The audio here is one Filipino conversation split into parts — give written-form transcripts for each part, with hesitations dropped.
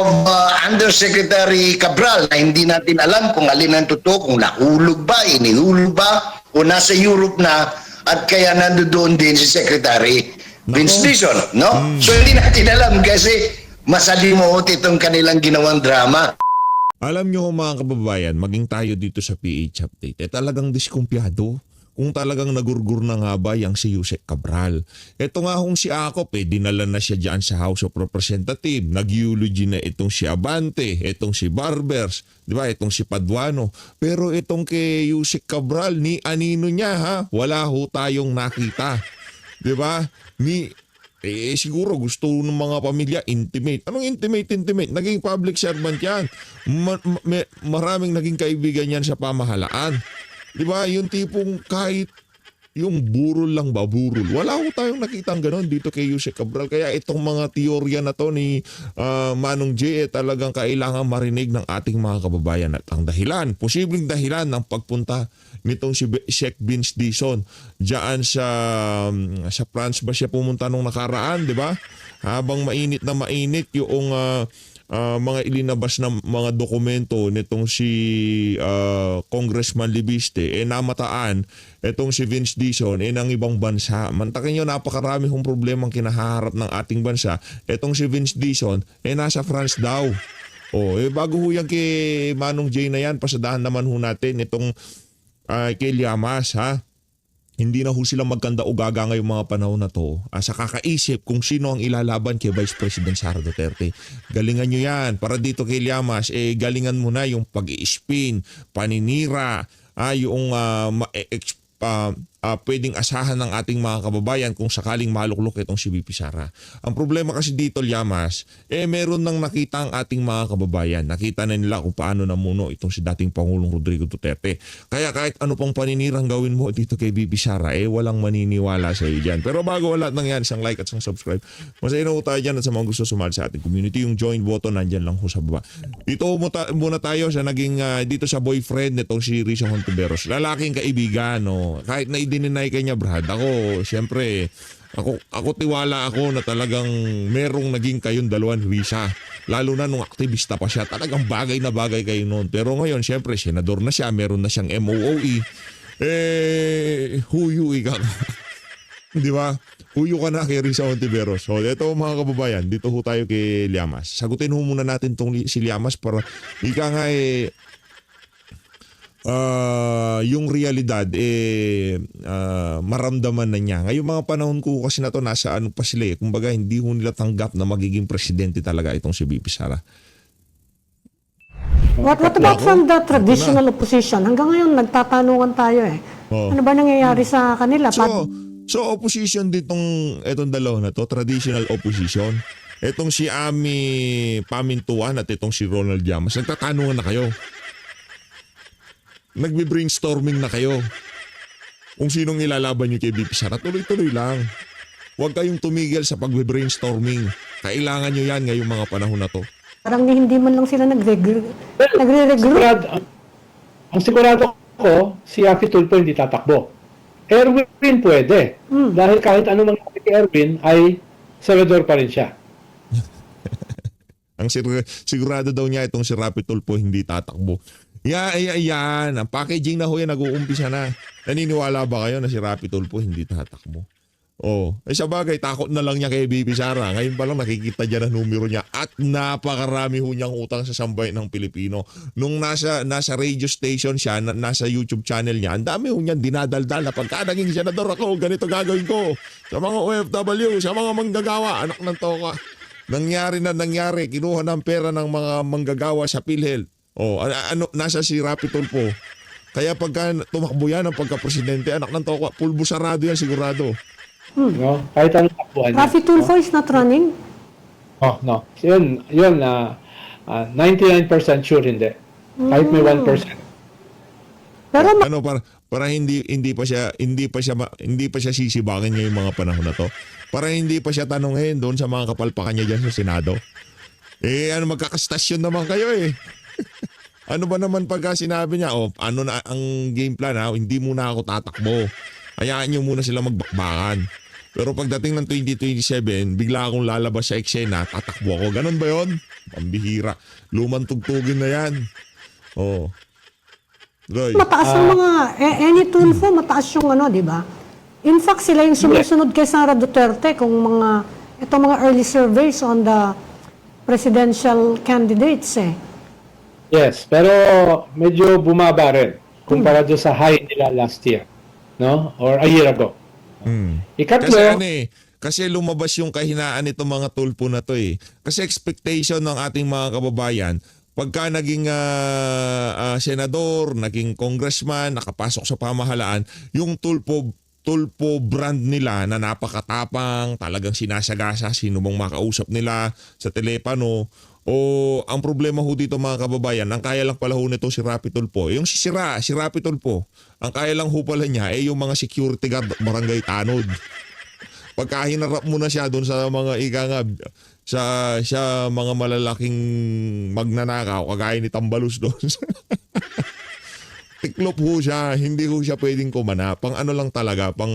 of Undersecretary Cabral na hindi natin alam kung alin ang totoo, kung nahulog ba, inihulog ba, o nasa Europe na at kaya nandoon din si Secretary Vince Dizon, no? So hindi natin alam kasi masalimuot itong kanilang ginawang drama. Alam nyo mga kababayan, maging tayo dito sa PH Update, talagang diskumpiyado kung talagang nagurgur na nga ba yang si Yusek Cabral. Ito nga kung si Akop, dinala na siya dyan sa House of Representatives. Nag-eulogy na itong si Abante, itong si Barbers, di ba? Itong si Paduano. Pero itong kay Yusek Cabral, ni anino niya ha? Wala ho tayong nakita. Di ba? Siguro gusto ng mga pamilya intimate. Anong intimate? Naging public servant yan. Maraming naging kaibigan yan sa pamahalaan. Di ba? Yung tipong kahit yung burol lang ba, burol. Wala ko tayong nakitang ganon dito kay Yusek Cabral. Kaya itong mga teorya na to ni Manong J, talagang kailangan marinig ng ating mga kababayan. At ang dahilan, posibleng dahilan ng pagpunta nitong si Sheikh Vince Dizon diyan sa France ba siya pumunta nung nakaraan, di ba? Habang mainit na mainit yung mga ilinabas na mga dokumento nitong si Congressman Libiste, namataan itong si Vince Dizon ng ibang bansa. Mantakin nyo, napakarami hong problemang kinaharap ng ating bansa. Itong si Vince Dizon nasa France daw. Bago ho yan kay Manong J na yan, pasadahan naman ho natin itong kay Llamas, ha? Hindi na ho sila magkanda-ugaga ngayong mga panahon na to sa kakaisip kung sino ang ilalaban kay Vice President Sara Duterte. Galingan nyo yan. Para dito kay Llamas, galingan mo na yung pag-i-spin, paninira, yung pwedeng asahan ng ating mga kababayan kung sakaling maluklok itong si VP Sara. Ang problema kasi dito, Llamas, meron nang nakita ang ating mga kababayan. Nakita na nila kung paano namuno itong si dating Pangulong Rodrigo Duterte. Kaya kahit ano pang paninirang gawin mo dito kay VP Sara, walang maniniwala sa iyo dyan. Pero bago wala nang yan, isang like at isang subscribe. Masaya na ho tayo dyan at sa mga gusto sumali sa ating community, yung join button nandyan lang ho sa baba. Dito muna tayo sa naging dito sa boyfriend nitong si Risa Hontiveros. Lalaking kaibigan, no? Kahit na dininay kanya, Brad. Ako, siyempre, ako tiwala ako na talagang merong naging kayong dalawan, Risa. Lalo na nung aktivista pa siya, talagang bagay na bagay kayo noon. Pero ngayon, siyempre, senador na siya, meron na siyang MOOE. Huyu ka. Di ba? Huyu ka na kay Risa Hontiveros. So, ito mga kababayan, dito ho tayo kay Llamas. Sagutin ho muna natin si Llamas para ika nga yung realidad maramdaman na niya. Ngayong mga panahon ko kasi na to, nasa ano pa sila kumbaga hindi ho nila tanggap na magiging presidente talaga itong si VP Sara. What about from the traditional opposition? Hanggang ngayon nagtatanungan tayo Ano ba nangyayari sa kanila? So opposition ditong etong dalawa na to, traditional opposition. Etong si Ami Pamintuan at itong si Ronald Llamas, nagtatanungan na kayo. Nagbi-brainstorming na kayo kung sinong ilalaban nyo kay VP Sara. Tuloy-tuloy lang. Huwag kayong tumigil sa pagbe-brainstorming. Kailangan nyo yan ngayong mga panahon na to. Parang hindi man lang sila nagre-regroup. Ang sigurado ko, si Yafi Tulfo hindi tatakbo. Erwin pwede. Dahil kahit anong mangyari kay Erwin ay senador pa rin siya. Ang sigurado daw niya itong si Rapi Tulfo hindi tatakbo. Yan. Ang packaging na ho yan, nag-uumpisa na. Naniniwala ba kayo na si Rapi Tulfo hindi tatakbo? Sa bagay, takot na lang niya kay VP Sara. Ngayon pa lang nakikita dyan ang numero niya. At napakarami ho niyang utang sa sambayan ng Pilipino. Nung nasa radio station siya, nasa YouTube channel niya, ang dami ho niyan dinadaldal na pagka naging senador ako, ganito gagawin ko. Sa mga OFW, sa mga manggagawa, anak ng toka. Nangyari, kinuha ng pera ng mga manggagawa sa PhilHealth. Nasa si Rapi Tulfo. Kaya pagka tumakbo yan ang pagka-presidente, anak ng toko, pulbo sarado yan sigurado. No? Kahit anong takbuhan niya. Rafi Tulfo is not running? No. Yun, 99% sure hindi. Kahit may 1%. Pero para hindi pa siya sisibangin ngayong mga panahon na to. Para hindi pa siya tanungin doon sa mga kapalpakan niya diyan sa Senado. Magkakastasyon naman kayo Ano ba naman pagka sinabi niya, ano na ang game plan hindi muna ako tatakbo. Hayaan niyo muna sila magbakbakan. Pero pagdating ng 2027, bigla akong lalabas sa eksena, tatakbo ako. Ganun ba yun? Pambihira. Lumang tugtugin na yan. Oh. Roy. Mataas ang mga, any Tulfo, mataas yung ano, di ba? In fact, sila yung sumusunod kay Sara Duterte kung itong mga early surveys on the presidential candidates eh. Yes, pero medyo bumaba rin kumpara doon sa high nila last year, no? Or a year ago. Ikatlo, Kasi lumabas yung kahinaan nitong mga tulpo na to eh. Kasi expectation ng ating mga kababayan, pagka naging senador, naging congressman, nakapasok sa pamahalaan, yung tulpo brand nila na napakatapang, talagang sinasagasa sino bang makausap nila sa telepono. O ang problema ho dito mga kababayan, ang kaya lang pala ho nito si Rapi Tulfo. Yung si Rapi Tulfo, ang kaya lang ho pala niya yung mga security guard at barangay tanod. Pagka hinarap mo na siya doon sa mga sa mga malalaking magnanakaw, kagaya ni Tambalus doon. Tiklop ho siya, hindi ho siya pwedeng kumana. Pang ano lang talaga, pang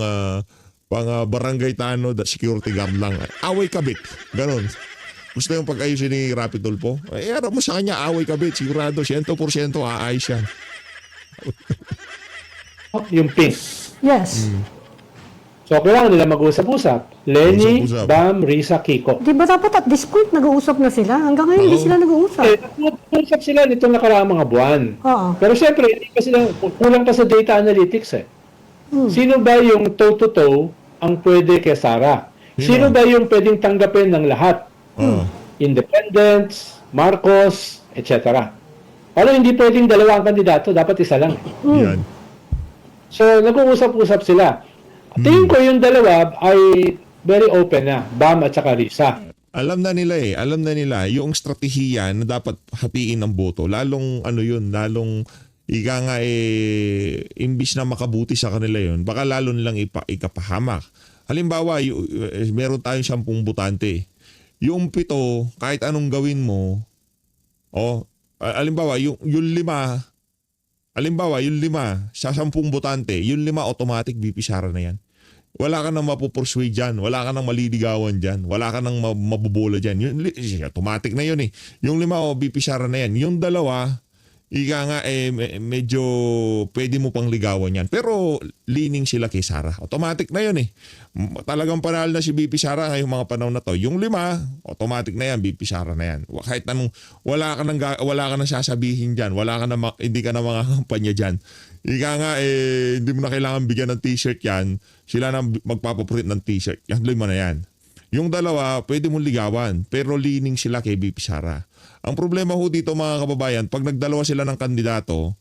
barangay tanod at security guard lang. Away kabit, ganon. Gusto yung pag-ayusin ni Rapi Tulfo? Eh, harap mo sa kanya, away kabit, sigurado, 100% aayos yan. yung pink. Yes. So, kailangan nila mag-usap-usap. Lenny, Mag-usap-usap. Bam, Risa, Kiko. Di ba dapat at this point nag-uusap na sila? Hanggang ngayon hindi sila nag-uusap. Nag-usap sila nitong nakaraang mga buwan. Oo. Pero siyempre, hindi pa sila, kulang pa sa data analytics eh. Sino ba yung toe-to-toe ang pwede kay Sara? Sino ba yung pwedeng tanggapin ng lahat? Independents, Marcos, etc. Pero hindi pwedeng dalawa ang kandidato, dapat isa lang. Yan. So, nag-uusap-usap sila. Tingin ko yung dalawa ay very open na, Bam at saka Risa. Alam na nila yung strategiya na dapat hatiin ng boto. Lalong ika nga imbis na makabuti sa kanila yun, baka lalo nilang ikapahamak. Halimbawa, meron tayong 10 botante. Yung 7, kahit anong gawin mo, halimbawa, yung 5, sa 10 botante, yung 5 automatic BP Sara na yan. Wala ka nang mapupursuade dyan, wala ka nang maliligawan dyan, wala ka nang mabubola dyan. Automatic na yun eh. Yung 5, BP Sara na yan. Yung 2, ika nga medyo pwede mo pang ligawan yan. Pero leaning sila kay Sara. Automatic na yun eh. Talagang panalo na si BP Sara ngayong mga panahon na to. Yung 5, automatic na yan, BP Sara na yan. Kahit anong, wala ka nang sasabihin dyan. Hindi ka na mga kampanya dyan. Ika nga hindi mo na kailangan bigyan ng t-shirt yan. Sila na magpapaprint ng t-shirt. Yan, 5 na yan. Yung 2, pwede mong ligawan. Pero leaning sila kay BP Sara. Ang problema ho dito mga kababayan, pag nagdalawa sila ng kandidato,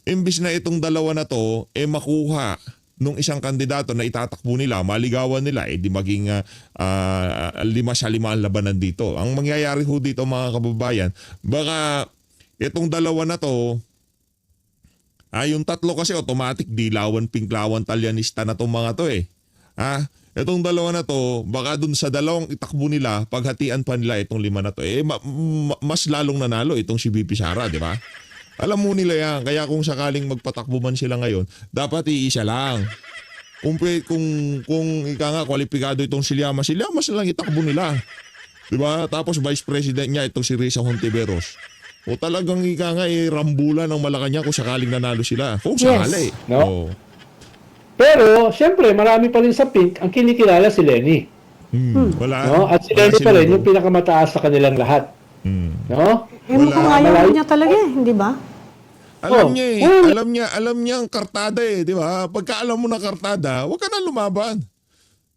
imbis na itong 2 na to, makuha nung isang kandidato na itatakbo nila, maligawan nila, di maging 5-5 ang labanan dito. Ang mangyayari ho dito mga kababayan, baka itong 2 na to, yung 3 kasi automatic, dilawan, pinklawan, talyanista na itong mga to eh. Itong 2 na to, baka dun sa 2 itakbo nila, paghatian pa nila itong 5 na to, mas lalong nanalo itong si BP Sara, di ba? Alam mo nila yan, kaya kung sakaling magpatakbo man sila ngayon, dapat iisa lang. Kung ika nga, kwalipikado itong si Llamas na lang itakbo nila. Di ba? Tapos vice president niya itong si Risa Hontiveros. O talagang ika nga, rambulan ng Malacanang kung sakaling nanalo sila. Kung sakali. No? Oh. Pero, siyempre, marami pa rin sa Pink ang kinikilala si Lenny. Wala. No? At si Lenny pa rin yung pinakamataas sa kanilang lahat. No? Mukhang ayaw niya talaga hindi ba? Alam niya ang kartada di ba? Pagka alam mo na kartada, huwag ka na lumaban.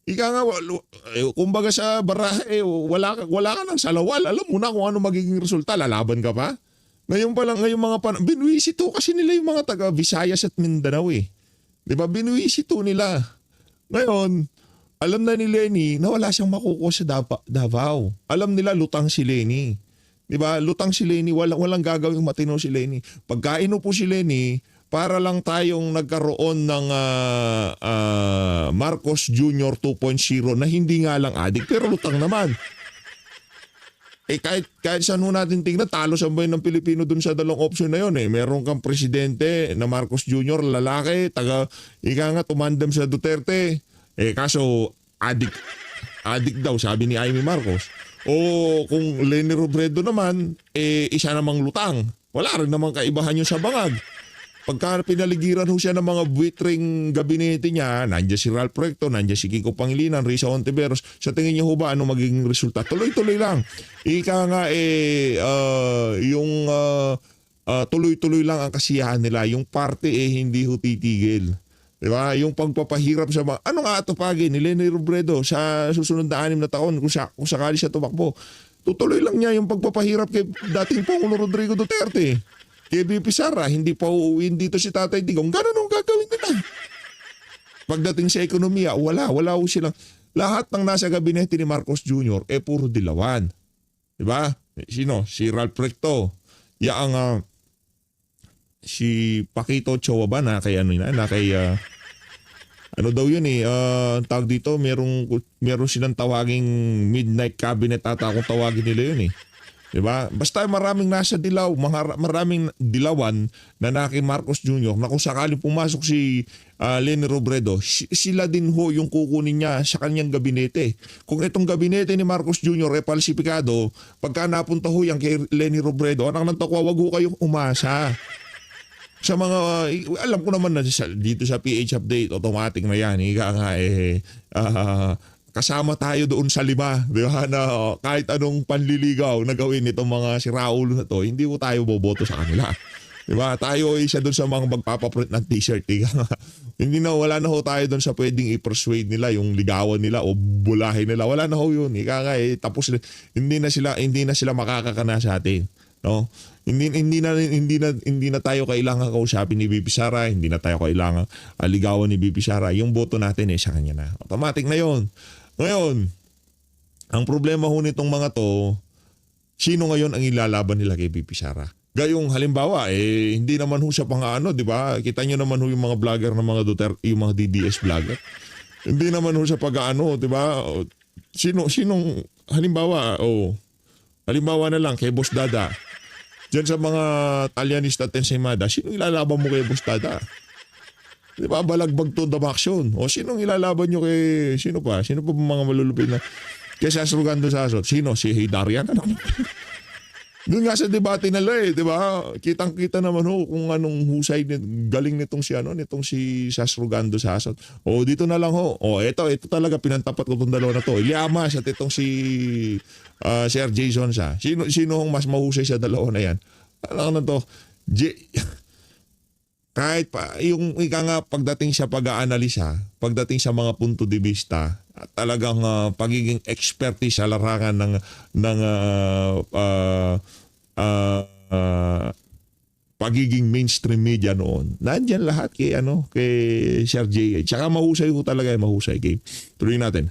Ika nga, kumbaga sa baraha, wala ka ng salawal. Alam mo na kung ano magiging resulta, lalaban ka pa. Ngayon mga binuwisito kasi nila yung mga taga Visayas at Mindanao eh. Di ba? Binuwisito nila. Ngayon, alam na ni Lenny na wala siyang makukuha sa Davao. Alam nila lutang si Lenny. Di ba? Lutang si Lenny, walang gagawing matino si Lenny. Pagkain po si Lenny, para lang tayong nagkaroon ng Marcos Jr. 2.0 na hindi nga lang adik pero lutang naman. kahit saan ho natin tingnan, talo sa bayan ng Pilipino dun sa dalawang option na yun eh. Meron kang presidente na Marcos Jr., lalaki, tumandem sa Duterte. Kaso, adik daw, sabi ni Amy Marcos. O kung Leni Robredo naman, isa namang lutang. Wala rin namang kaibahan yun sa bangag. Pagka pinaligiran ho siya ng mga buitring gabinete niya, nandiyan si Ralph Recto, nandiyan si Kiko Pangilinan, Risa Hontiveros, sa tingin niyo ho ba ano magiging resulta? Tuloy-tuloy lang. Tuloy-tuloy lang ang kasiyahan nila. Yung party hindi ho titigil. Diba? Yung pagpapahirap sa mga, ano nga atupagin ni Leni Robredo sa susunod na 6 na taon kung sakali siya tumakbo. Tutuloy lang niya yung pagpapahirap kay dating Pangulo Rodrigo Duterte. Kay VP Sara, hindi pa uuwiin dito si Tatay Digong. Ganun ang gagawin nila. Pagdating sa ekonomiya, wala ho silang. Lahat ng nasa gabinete ni Marcos Jr. Puro dilawan. Diba? Sino? Si Ralph Recto. Si Paquito Ochoa ba na kay ano daw yun tawag dito, meron silang tawaging midnight cabinet ata kung tawagin nila yun eh. Diba? Basta maraming nasa dilaw, maraming dilawan na naki Marcos Jr. na kung sakaling pumasok si Leni Robredo, sila din ho yung kukunin niya sa kanyang gabinete. Kung itong gabinete ni Marcos Jr. falsifikado, pagka napunta ho yan kay Leni Robredo, anak ng tokwa, wag ho kayong umasa. Sa mga, alam ko naman na dito sa PH Update, automatic na yan. Kasama tayo doon sa 5, di ba, na kahit anong panliligaw na gawin itong mga siraulo na to, hindi ko tayo boboto sa kanila. Di ba? Tayo isa doon sa mga magpapaprint ng t-shirt. Wala na ho tayo doon sa pwedeng i-persuade nila yung ligawan nila o bulahin nila. Wala na ho yun. Tapos hindi na sila makakakana sa atin. No? Hindi na tayo kailangan kausapin ni VP Sara, hindi na tayo kailangan ligawan ni VP Sara. Yung boto natin sa kanya na. Automatic na yon. Ngayon, ang problema ho nitong mga to, sino ngayon ang ilalaban nila kay VP Sara? Gayong halimbawa, hindi naman ho siya di ba? Kita nyo naman ho yung mga vlogger ng mga Duterte, yung mga DDS vlogger. Hindi naman ho siya di ba? Sinong halimbawa, halimbawa na lang kay Boss Dada. Diyan sa mga Talyanista at Ensaymada, sino ilalaban mo kay Boss Dada? Di ba, balagbag to the action. O sinong ilalaban nyo kay, sino pa mga malulupit na, kay Sasrugando Sasot? Sino? Si Hidarian? Doon nga sa debate nila di ba? Kitang-kita naman kung anong husay, galing nitong si Sasrugando Sasot. O dito na lang ito talaga pinantapat ko itong dalawa na to. Ilyamas at itong si Sir Jason sa. Sino ang mas mahusay sa dalawa na yan? Alam na to, kahit pa, yung pagdating sa pag-aanalisa, pagdating sa mga punto de vista, talagang pagiging expertise sa larangan ng pagiging mainstream media noon. Nandiyan lahat kay Sir J. Tsaka mahusay ko talaga, mahusay. Okay? Tuloy natin.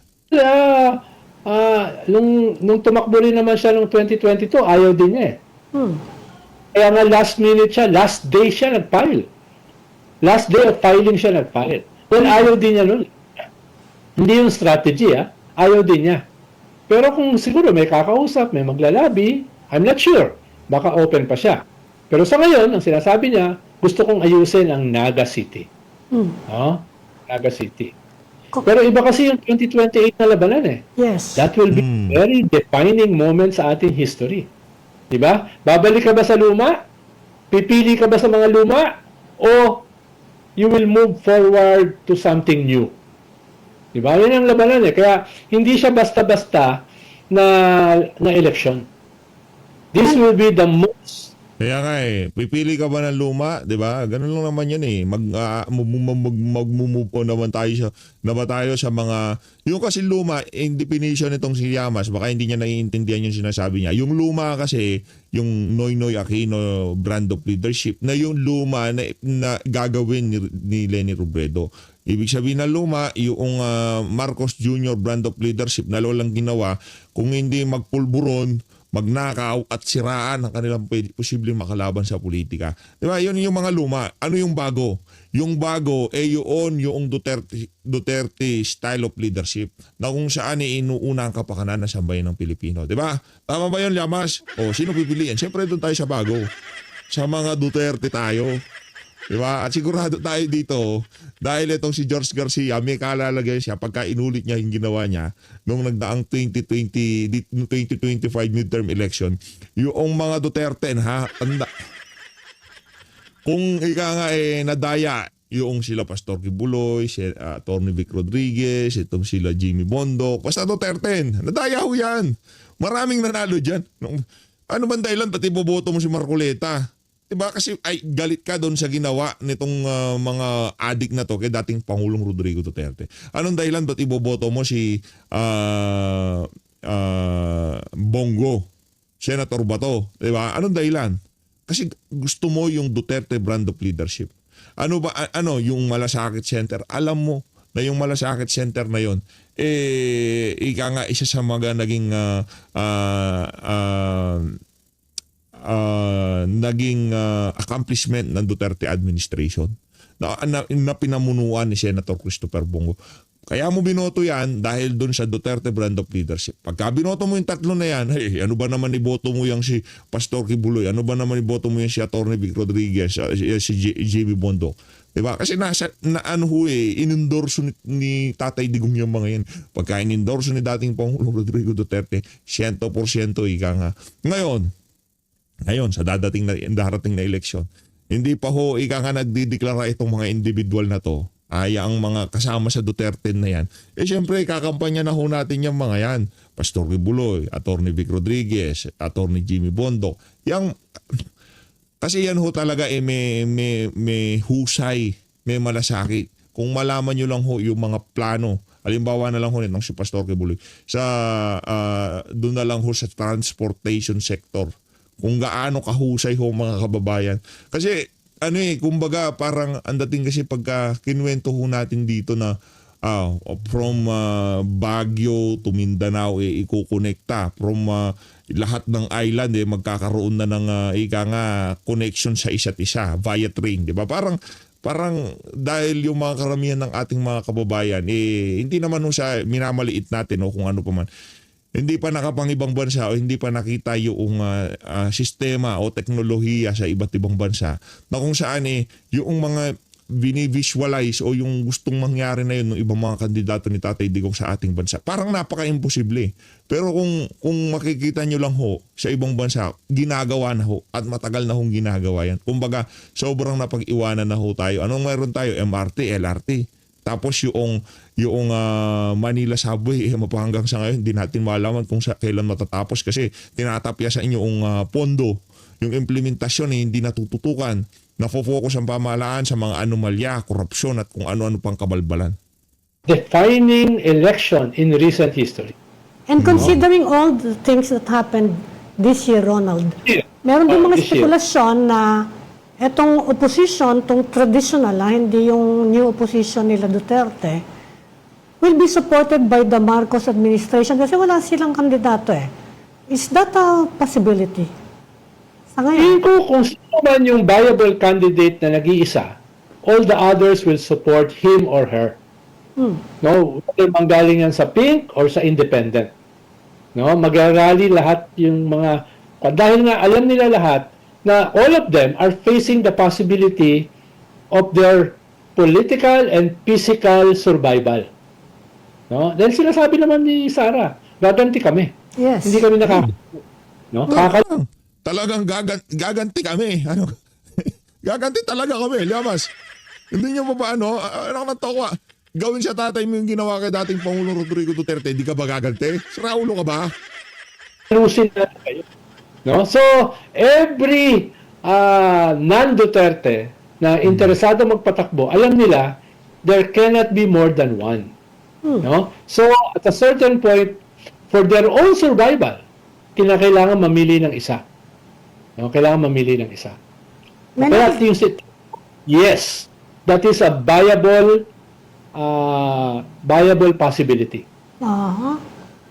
Nung tumakbo rin naman siya noong 2022, ayaw din niya Kaya nga last minute siya, last day siya nag-file. Last day of filing siya nag-file. Well, ayaw din niya nun. Hindi yung strategy, ayaw din niya. Pero kung siguro may kakausap, may maglalabi, I'm not sure. Baka open pa siya. Pero sa ngayon, ang sinasabi niya, gusto kong ayusin ang Naga City. Naga City. Pero iba kasi yung 2028 na labanan Yes. That will be a very defining moment sa ating history. Diba? Babalik ka ba sa luma? Pipili ka ba sa mga luma? O you will move forward to something new? Diba? Yan ang labanan Kaya hindi siya basta-basta na election. This will be the most. Kaya nga pipili ka ba ng luma, 'di ba? Ganun lang naman 'yan mag-move on naman tayo sa mga yung kasi luma in definition nitong si Llamas, baka hindi niya naiintindihan yung sinasabi niya. Yung luma kasi yung Noynoy Aquino brand of leadership na yung luma na gagawin ni Leni Robredo. Ibig sabihin na luma, yung Marcos Jr. brand of leadership na lang ginawa, kung hindi magpulburon, magnakaw at siraan ang kanilang posibleng makalaban sa politika. Di ba? Yun yung mga luma. Ano yung bago? Yung bago yung Duterte style of leadership na kung saan inuuna ang kapakanan ng sambayan ng Pilipino. Di ba? Tama ba yun, Llamas? O, sino pipiliin? Siyempre doon tayo sa bago. Sa mga Duterte tayo. Diba? At sigurado tayo dito dahil itong si George Garcia may kalalagay siya pagka inulit niya yung ginawa niya nung nagdaang 2025 midterm election. Yung mga Duterte tanda. Kung ika nga nadaya yung sila Pastor Kibuloy, si Atty. Vic Rodriguez, itong sila Jimmy Bondoc, basta Duterte, nadaya ho yan. Maraming nanalo dyan. Ano ba dahilan pati boboto mo si Marcoleta? Diba kasi ay galit ka doon sa ginawa nitong mga adik na to kay dating Pangulong Rodrigo Duterte. Anong dahilan ba't iboboto mo si Bongo? Senator Bato, diba? Anong dahilan? Kasi gusto mo yung Duterte brand of leadership. Ano ba yung Malasakit Center? Alam mo na yung Malasakit Center na yon ika nga isa sa mga naging accomplishment ng Duterte administration na pinamunuan ni Senator Christopher Bongo. Kaya mo binoto yan dahil doon sa Duterte brand of leadership. Pagka binoto mo yung tatlo na yan, hey, ano ba naman iboto mo yung si Pastor Kibuloy? Ano ba naman iboto mo yung si Atty. Vic Rodriguez, si JB Bondoc? Diba? Kasi inendorso ni Tatay Digong yung mga yan. Pagka inendorso ni dating Pangulong Rodrigo Duterte, 100% ika nga. Ngayon, sa darating na eleksyon, hindi pa ho ika nga nagdideklara itong mga individual na to, ang mga kasama sa Duterte na yan. Siyempre, kakampanya na ho natin yung mga yan. Pastor Kibuloy, Atty. Vic Rodriguez, Atty. Jimmy Bondoc. Kasi yan ho talaga may husay, may malasakit. Kung malaman nyo lang ho yung mga plano, halimbawa na lang ho nitong si Pastor Kibuloy, doon na lang ho sa transportation sector. Kung gaano kahusay ho mga kababayan. Kasi kumbaga parang ang dating kasi pagka kinuwento ho natin dito na from Baguio to Mindanao ikukonekta. From lahat ng island magkakaroon na ng connection sa isa't isa via train. Diba? Parang dahil yung mga karamihan ng ating mga kababayan hindi naman ho sa minamaliit natin o kung ano pa man. Hindi pa nakapangibang bansa o hindi pa nakita yung sistema o teknolohiya sa iba't ibang bansa na kung saan yung mga binivisualize o yung gustong mangyari na yun ng ibang mga kandidato ni Tatay Digong sa ating bansa. Parang napaka-imposible. Pero kung makikita nyo lang ho sa ibang bansa, ginagawa na ho at matagal na hong ginagawa yan. Kumbaga, sobrang napag-iwanan na ho tayo. Anong mayroon tayo? MRT, LRT. Tapos yung Manila Subway, hanggang sa ngayon, hindi natin malaman kung kailan matatapos kasi tinatapya sa inyong pondo. Yung implementasyon hindi natututukan. Nafo-focus ang pamahalaan sa mga anomalya, korupsyon at kung ano-ano pang kabalbalan. Defining election in recent history. And considering all the things that happened this year, Ronald, meron din mga spekulasyon na etong opposition, tong traditional, hindi yung new opposition nila Duterte, will be supported by the Marcos administration kasi wala silang kandidato Is that a possibility? Sa ngayon? Kung sino man yung viable candidate na nag-iisa, all the others will support him or her. No, whether manggaling yan sa pink or sa independent. No, mag-rally lahat yung mga, dahil nga alam nila lahat na all of them are facing the possibility of their political and physical survival. No? Dahil sinasabi naman ni Sara, gaganti kami. Yes. Hindi kami no? Talagang gaganti kami. Gaganti talaga kami, Llamas. Hindi nyo ba natawa? Gawin sa tatay mo yung ginawa kay dating Pangulong Rodrigo Duterte, hindi ka ba gaganti? Saraulo ka ba? Lusin na kayo. No? So, every non-Duterte na interesado magpatakbo, alam nila, there cannot be more than one. No? So, at a certain point, for their own survival, kailangan mamili ng isa. No? Kailangan mamili ng isa. Kaya at least yes, that is a viable possibility.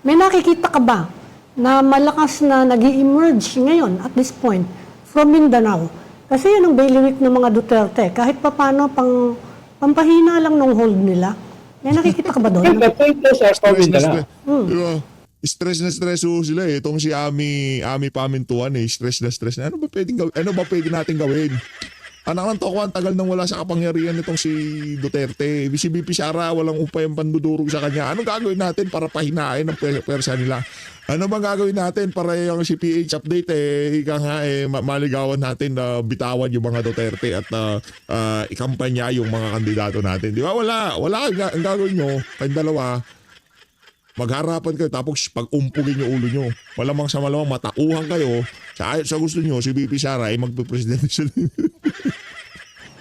May nakikita ka ba na malakas na nag-emerge ngayon at this point from Mindanao. Kasi yun ang bailiwick ng mga Duterte. Kahit papano pampahina lang ng hold nila. May nakikita ka ba doon? The point is, Diba? Stress na stress ho sila eh. Itong si Ami Pamintuan eh. Stress na stress na. Ano ba pwedeng gawin? Ano ba pwede natin gawin? Anak ng toko, ang tagal nang wala sa kapangyarihan nitong si Duterte. Si BP Sara, walang upay ang pandudurog sa kanya. Anong gagawin natin para pahinain ang pwersa nila? Ano bang gagawin natin para yung si PH update ika nga maligawan natin na bitawan yung mga Duterte at ikampanya yung mga kandidato natin. Di ba? Wala. Ang gagawin nyo, kayong dalawa, magharapan kayo tapos pag-umpugin yung ulo nyo. Malamang sa malamang matauhan kayo. Sa gusto nyo, si BP Sara ay magpe-presidente siya.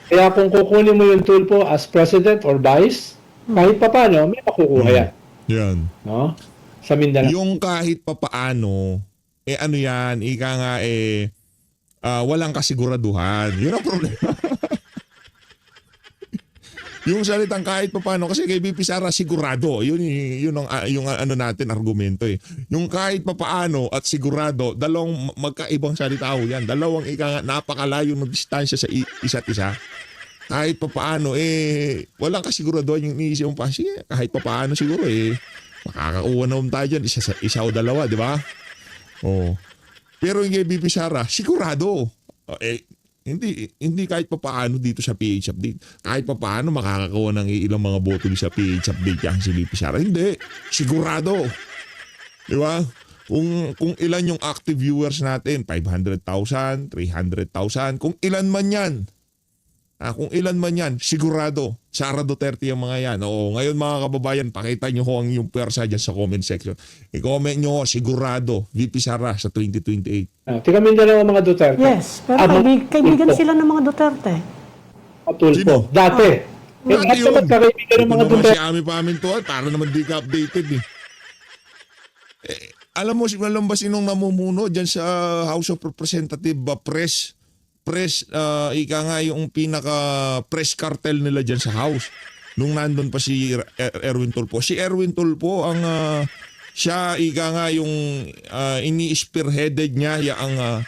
Kaya kung kukunin mo yung Tulfo as president or vice, kahit pa paano, may makukuha yan. Yan. No? Sa Mindanao. Yung kahit papaano, ano yan, ika nga walang kasiguraduhan. Yun ang problema. Yung salitang kahit papaano, kasi kay BP Sara sigurado. Yun ang yung ano natin argumento eh. Yung kahit papaano at sigurado, dalawang magkaibang salita ho yan. Dalawang ika nga napakalayo ng distansya sa isa't isa. Kahit papaano walang kasiguraduhan yung iniisip mo pa. Sige, kahit papaano siguro makakakuha na tayo dyan. Isa o dalawa, di ba? Oh. Pero yung kay BP Sara, sigurado. Hindi kahit papaano dito sa PH Update. Kahit papaano makakakuha ng ilang mga boto sa PH Update yan si BP Sara. Hindi. Sigurado. Di ba? Kung ilan yung active viewers natin, 500,000, 300,000, kung ilan man yan. Kung ilan man yan, sigurado. Sara Duterte yung mga yan. Oo, ngayon mga kababayan, pakita nyo ho ang yung pwersa dyan sa comment section. I-comment nyo ho, sigurado, VP Sara sa 2028. Tika Mindanao ang mga Duterte. Yes, pero kaibigan sila ng mga Duterte. Tulfo. Sino? Dati. Dati yun. Dapat kakaibigan ng mga Ito naman Duterte. si Ami Pamintuan, para naman di ka updated eh. Alam mo ba sinong namumuno dyan sa House of Representative press ika nga yung pinaka press cartel nila dyan sa House nung nandun pa si Erwin Tulfo. Si Erwin Tulfo ang siya ika nga yung ini-spearheaded niya ang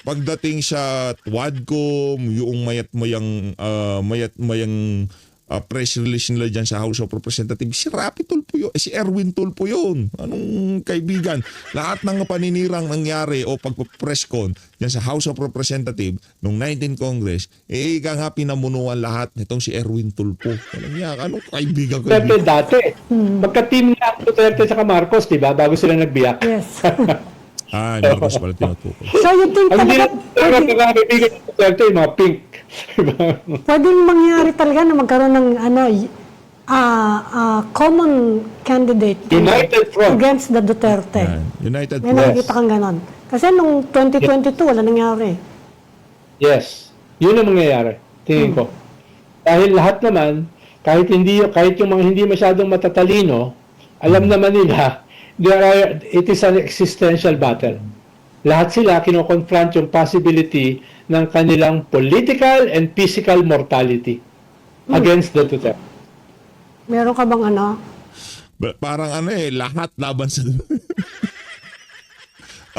pagdating sa Twadcom, yung mayat-mayang press release nila dyan sa House of Representatives. Si Rapi Tulfo yun. Si Erwin Tulfo yun. Anong kaibigan? Lahat ng paninirang nangyari o pagpa-press con dyan sa House of Representatives noong 19 Congress, ika nga pinamunuan lahat nitong si Erwin Tulfo. Anong kaibigan ko? Duterte dati. Magka-team nga ang Duterte sa Marcos, di ba? Bago sila nagbiyak. Yes. Marcos pala tinutukoy. So you think Ang hindi talaga na kakaibigan ng Duterte, yung mga pink. pwedeng mangyari talaga na magkaroon ng common candidate United Front. against the Duterte. Yan. United May Front. nakikita kang ganon. Kasi nung 2022, wala nangyari. Yes. Yun ang mangyayari. Tingin ko. Dahil lahat naman, kahit yung mga hindi masyadong matatalino, alam naman nila, it is an existential battle. Lahat sila kino-confront yung possibility ng kanilang political and physical mortality against the Duterte. Meron ka bang Parang lahat laban sa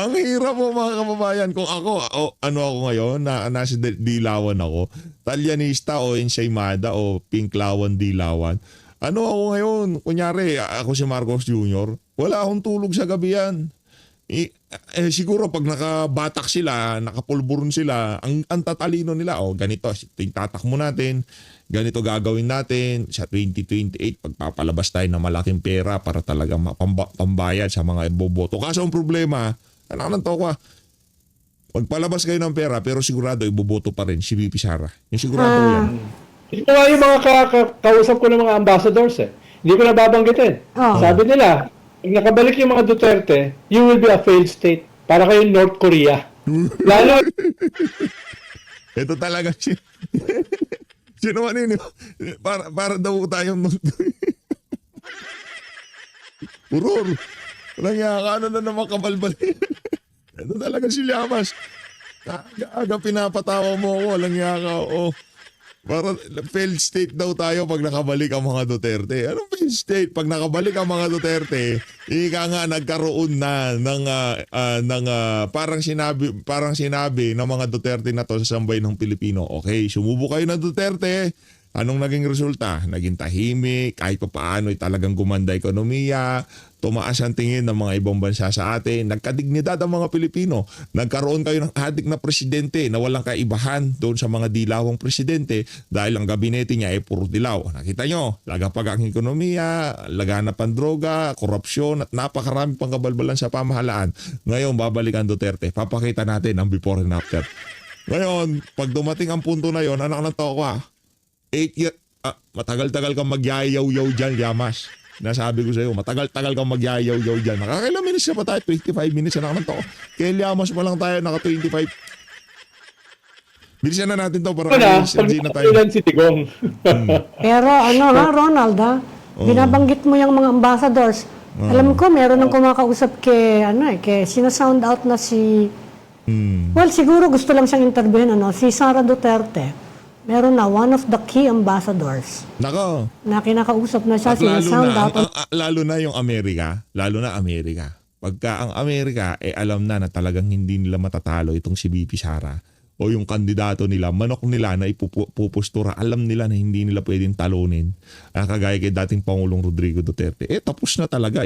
Ang hirap mo mga kababayan. Kung ako ngayon, nasa Dilawan ako, Talyanista o Ensaymada o Pinklawan Dilawan. Ano ako ngayon? Kunyari, ako si Marcos Jr., wala akong tulog sa gabi yan. Siguro pag nakabatak sila, nakapulburon sila, ang tatalino nila, ganito, yung tatakmo natin, ganito gagawin natin, sa 2028, pagpapalabas tayo ng malaking pera para talaga pambayad sa mga iboboto. Kaso ang problema, magpalabas kayo ng pera, pero sigurado iboboto pa rin si VP Sara. Yung sigurado yan. Ito nga yung mga kausap ko ng mga ambassadors Hindi ko na babanggitin. Sabi nila, pag nakabalik yung mga Duterte, you will be a failed state. Para kayong North Korea. Lalo, Ito talaga sino man yun? Para daw tayong Uror. Walang yaka, na naman kabalbal. Ito talaga si Llamas. Aga pinapatawa mo ako. Walang yaka. Para failed state daw tayo pag nakabalik ang mga Duterte. Anong failed state? Pag nakabalik ang mga Duterte, ika nga nagkaroon na ng parang sinabi ng mga Duterte na to sa sambayan ng Pilipino. Okay, sumubo kayo ng Duterte. Anong naging resulta? Naging tahimik, kahit pa paano ay talagang gumanda ekonomiya, tumaas ang tingin ng mga ibang bansa sa atin, nagkadignidad ang mga Pilipino, nagkaroon kayo ng adik na presidente na walang kaibahan doon sa mga dilawang presidente dahil ang gabinete niya ay puro dilaw. Nakita nyo, lagapag ang ekonomiya, laganap ang droga, korupsyon at napakarami pang kabalbalan sa pamahalaan. Ngayon, babalik ang Duterte. Papakita natin ang before and after. Ngayon, pag dumating ang punto na yon, anak ng toko 8 years, matagal-tagal kang magyayaw-yaw dyan, Yamas. Nasabi ko sa iyo, matagal-tagal kang magyayaw-yaw dyan. Nakakailang minutes na pa tayo? 25 minutes na naman to. Kaya Yamas pa lang tayo, naka 25. Bilisan na natin to para hindi na tayo. Si Tigong. Pero Ronald, binabanggit mo yung mga ambassadors. Alam ko, meron ng kumakausap kay sinasound out na si, well, siguro gusto lang siyang interviewin, si Sara Duterte. Meron na one of the key ambassadors. Nako. Na kinakausap na siya, sinasound out. Lalo na yung Amerika. Pagka ang Amerika, alam na talagang hindi nila matatalo itong si VP Sara o yung kandidato nila, manok nila na ipupustura, alam nila na hindi nila pwedeng talunin. Kagaya kay dating Pangulong Rodrigo Duterte. Tapos na talaga.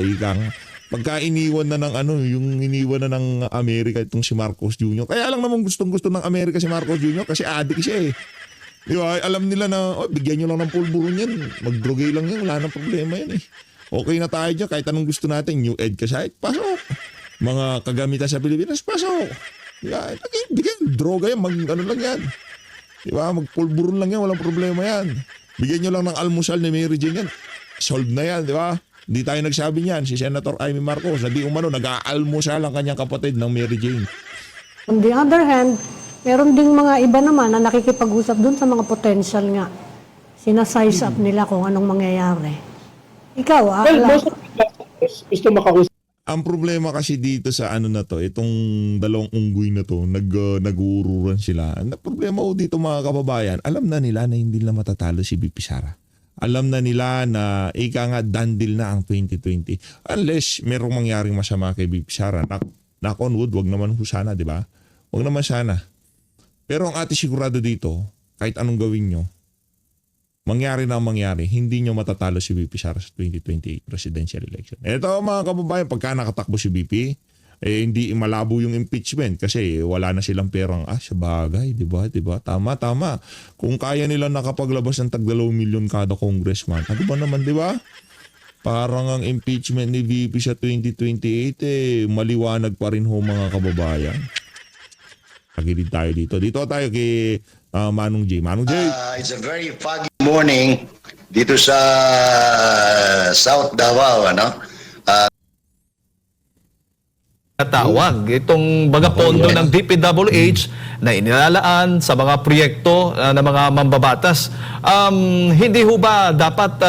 Pagka iniwan na yung iniwan na ng Amerika itong si Marcos Jr. Kaya lang naman gustong-gusto ng Amerika si Marcos Jr. kasi adik siya Di ba? Alam nila na, bigyan nyo lang ng pulburon yan. Mag-drogay lang yan. Wala nang problema yan Okay na tayo dyan. Kahit anong gusto natin. New Ed ka site, pasok. Mga kagamitan sa Pilipinas, pasok. Di ba? Bigyan, droga yan. Lang yan. Di ba? Magpulburon lang yan. Walang problema yan. Bigyan nyo lang ng almusal ni Mary Jane yan. Solved na yan, di ba? Hindi tayo nagsabi niyan. Si Senator Amy Marcos, na di umano, nag-aalmusal ang kanyang kapatid ng Mary Jane. On the other hand, meron ding mga iba naman na nakikipag-usap dun sa mga potential nga. Sinasize up nila kung anong mangyayari. Ikaw, Well, gusto makausap. Ang problema kasi dito sa na to, itong dalawang unggoy na to, nag-uururan sila. Ang problema dito mga kababayan, alam na nila na hindi nila matatalo si VP Sara. Alam na nila na done deal na ang 2020. Unless merong mangyaring masama kay VP Sara. Knock on wood, wag naman sana, di ba? Wag naman sana. Pero ang ating sigurado dito, kahit anong gawin nyo, mangyari na ang mangyari, hindi nyo matatalo si VP Sara sa 2028 presidential election. Ito mga kababayan, pagka nakatakbo si VP, hindi malabo yung impeachment kasi wala na silang perang, sa bagay, di ba? Tama. Kung kaya nila nakapaglabas ng tag 2 milyon kada congressman, ano ba naman, di ba? Parang ang impeachment ni VP sa 2028, maliwanag pa rin ho mga kababayan. Pagilid tayo dito. Dito tayo kay Manong J. Manong J. It's a very foggy morning dito sa South Davao, Natawag itong baga pondo ng DPWH na inilalaan sa mga proyekto ng mga mambabatas. Hindi ho ba dapat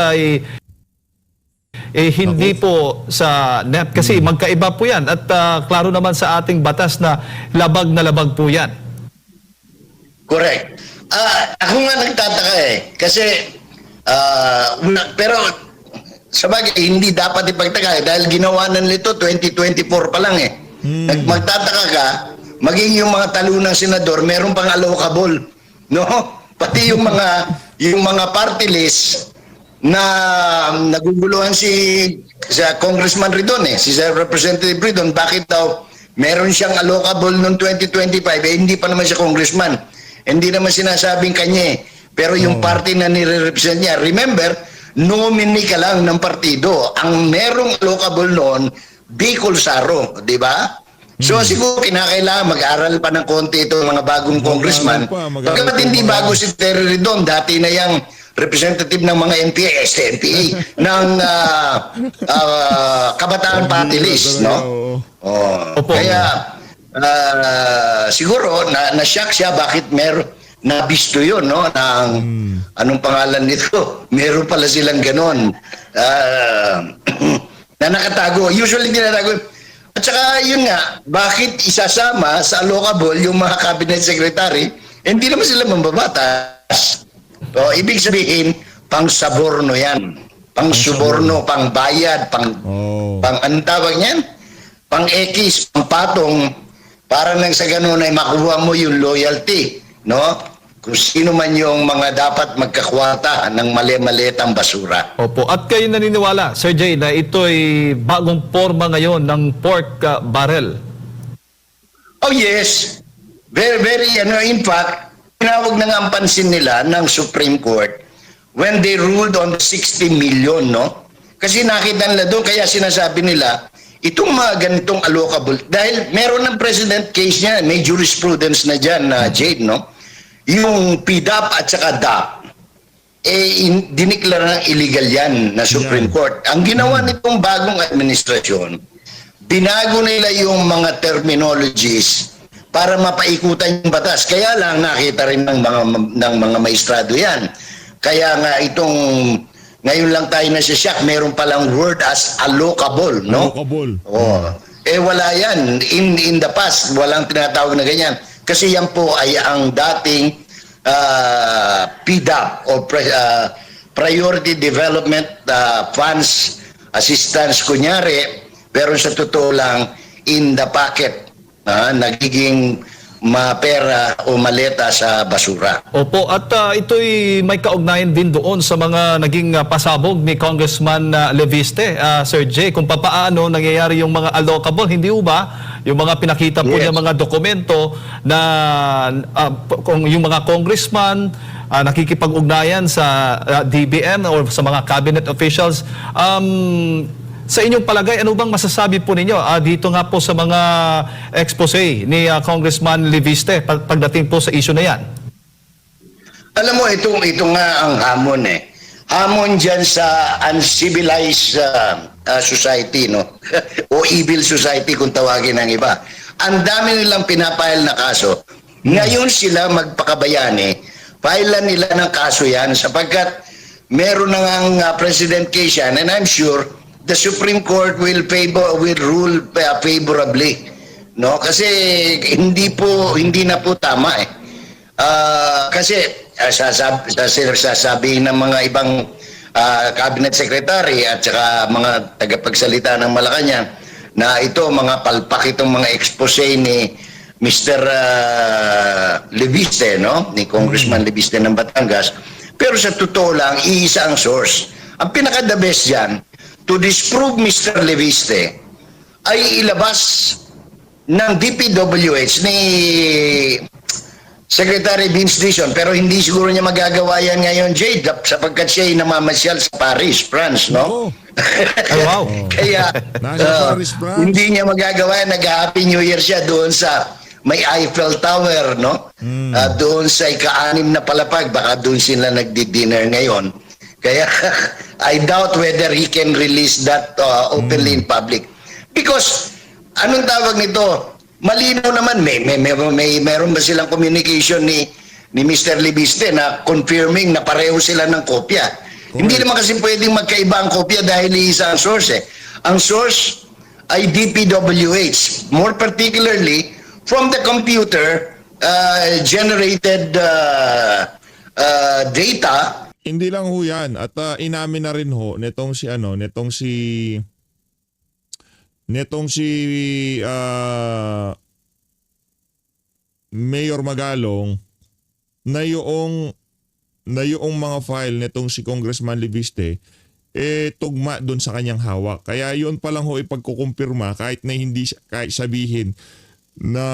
hindi po sa NEP kasi magkaiba po yan at klaro naman sa ating batas na labag po yan. Correct. Ako nga nagtataka kasi pero sa bagay hindi dapat ipagtaka dahil ginawa na nito 2024 pa lang Magtataka ka, maging yung mga talunang senador meron pang allocable, no? Pati yung mga party list na naguguluhan sa Congressman Ridon si Representative Ridon, bakit daw meron siyang allocable noong 2025 hindi pa naman siya congressman. Hindi naman sinasabing kanya pero yung party na nire-represent niya, remember, nominee ka lang ng partido. Ang merong allocable noon, Bicol Saro, di ba? So siguro kinakailangan mag-aral pa ng konti itong mga bagong congressman. Pagkat hindi bago si Terry Ridon, dati na yung representative ng mga NPA, SNPA, ng Kabataan Party List, no? Kaya siguro na-shock siya bakit nabisto yun, no? Anong pangalan nito? Meron pala silang ganon. Na nakatago. Usually tinatago. At saka yun nga, bakit isasama sa allocable yung mga cabinet secretary? Hindi naman sila mambabatas. O, ibig sabihin, pang saborno yan. Pang suborno, pang bayad, Oh. pang anong tawag niyan? Pang ekis, pang patong, para nang sa ganun ay makuha mo yung loyalty, no? Kung sino man yung mga dapat magkakwata ng mali-malitang basura. Opo. At kayo naniniwala, Sir Jay, na ito'y bagong forma ngayon ng pork barrel? Oh yes, very, very, in fact, tinawag na nga ang pansin nila ng Supreme Court when they ruled on the 60 million, no? Kasi nakita nila doon, kaya sinasabi nila, itong mga ganitong allocable, dahil meron ng precedent case niya, may jurisprudence na dyan, Jade, no? Yung PDAP at saka DAP, diniklara ng illegal yan na Supreme Yan. Court. Ang ginawa nitong bagong administrasyon, binago nila yung mga terminologies para mapaikutan yung batas. Kaya lang nakita rin ng mga maestrado yan. Kaya nga itong ngayon lang tayo na shock, meron palang word as allocable, no? Allocable. Oh. Wala yan. In the past, walang tinatawag na ganyan. Kasi yan po ay ang dating PDAP o Priority Development Funds Assistance kunyari, pero sa totoo lang, in the pocket, nagiging mapera o maleta sa basura. Opo, at ito'y may kaugnayan din doon sa mga naging pasabog ni Congressman Leviste, Sir Jay, kung papaano nangyayari yung mga allocable, hindi ba? Yung mga pinakita po Yes. niya mga dokumento na kung yung mga congressman nakikipag-ugnayan sa DBM or sa mga cabinet officials, sa inyong palagay, ano bang masasabi po ninyo dito nga po sa mga expose ni Congressman Leviste pagdating po sa issue na yan? Alam mo, ito nga ang hamon eh. Hamon dyan sa uncivilized society, no? O evil society kung tawagin ng iba. Ang dami nilang pinapile na kaso. Ngayon sila magpakabayani, filean nila ng kaso yan sapagkat meron na ngang president case yan, and I'm sure the Supreme Court will rule favorably, no? Kasi hindi na po tama eh. Kasi sasabihin ng mga ibang cabinet secretary at saka mga tagapagsalita ng Malacanang na ito mga palpak itong mga expose ni Mr. Leviste, no? Ni Congressman Leviste ng Batangas. Pero sa totoo lang, iisa ang source. Ang pinaka-the best dyan, to disprove Mr. Leviste, ay ilabas ng DPWH ni Secretary Vince Dizon, pero hindi siguro niya magagawa yan ngayon, Jade, sapagkat siya ay namamasyal sa Paris, France, no? Oo. Ay, wow. Kaya Nasa Paris, France. hindi niya magagawa yan. Nag-Happy New Year siya doon sa may Eiffel Tower, no? Doon sa ika-6 na palapag, baka doon sila nagdi-dinner ngayon. Kaya I doubt whether he can release that openly in public. Because anong tawag nito? Malinaw naman, meron ba silang communication ni Mr. Leviste na confirming na pareho sila ng kopya? Hindi naman kasi pwedeng magkaiba ang kopya dahil isa ang source eh. Ang source ay DPWH, more particularly from the computer generated data. Hindi lang ho yan. At inamin na rin ho netong si Mayor Magalong na yung mga file netong si Congressman Leviste tugma doon sa kanyang hawak. Kaya yun pa lang ho ipagkukumpirma kahit sabihin na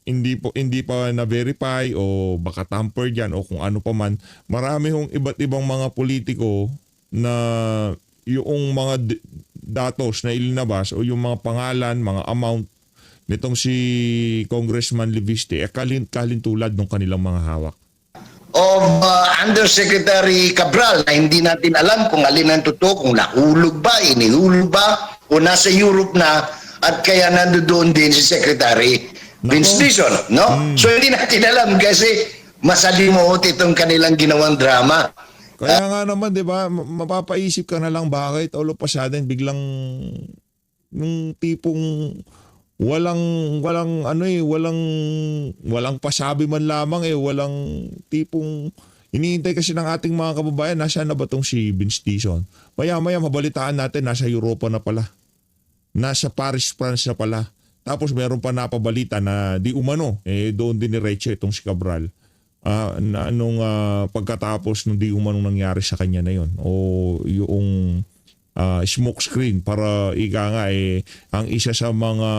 hindi pa na-verify o baka tamper dyan o kung ano pa man. Marami hong iba't ibang mga politiko na yung mga datos na ilinabas o yung mga pangalan, mga amount nitong si Congressman Leviste kalintulad ng kanilang mga hawak. Of Undersecretary Cabral na hindi natin alam kung alin ang totoo, kung nahulog ba, inihulog ba, o nasa Europe na at kaya nandoon din si Secretary Vince Dizon, no? So hindi natin alam kasi masalimuot itong kanilang ginawang drama. Kaya nga naman, 'di ba, mapapaisip ka na lang bakit all of a sudden biglang ng tipong walang pasabi man lamang walang tipong Iniintay kasi ng ating mga kababayan, nasaan na ba tong si Vince Dizon? Maya-maya mabalitaan natin, nasa Europa na pala. Nasa Paris, France na pala. Tapos meron pa napabalita na di umano, doon din diretso itong si Cabral. Na anong pagkatapos nung di umano nangyari sa kanya na yon. O yung smoke screen para ika nga ang isa sa mga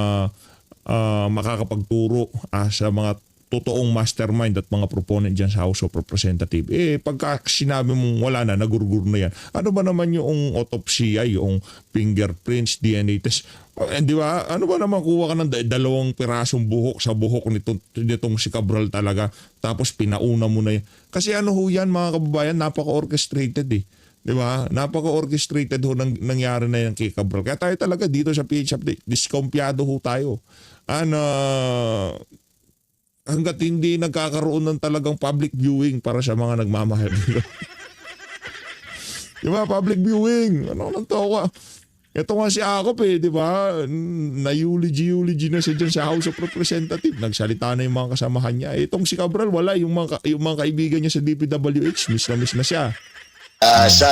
makakapagturo sa mga totoong mastermind at mga proponent dyan sa House of Representatives. Pagka sinabi mong wala na, nagurgur na yan. Ano ba naman yung autopsy, yung fingerprints, DNA test? Di ba? Ano ba naman kuha ka ng 2 pirasong buhok sa buhok nitong si Cabral talaga, tapos pinauna mo na yan. Kasi ano ho yan mga kababayan, napaka-orchestrated Di ba? Napaka-orchestrated ho nangyari na yan kay Cabral. Kaya tayo talaga dito sa PH Update, diskumpiyado ho tayo. Hanggat hindi nagkakaroon ng talagang public viewing para sa mga nagmamahal. Di ba? Public viewing. Ano nang tawa? Ito nga si Akop di ba? Na-eulogy na siya dyan sa House of Representatives. Nagsalita na yung mga kasamahan niya. Itong si Cabral, wala. Yung mga kaibigan niya sa DPWH, miss na siya. Sa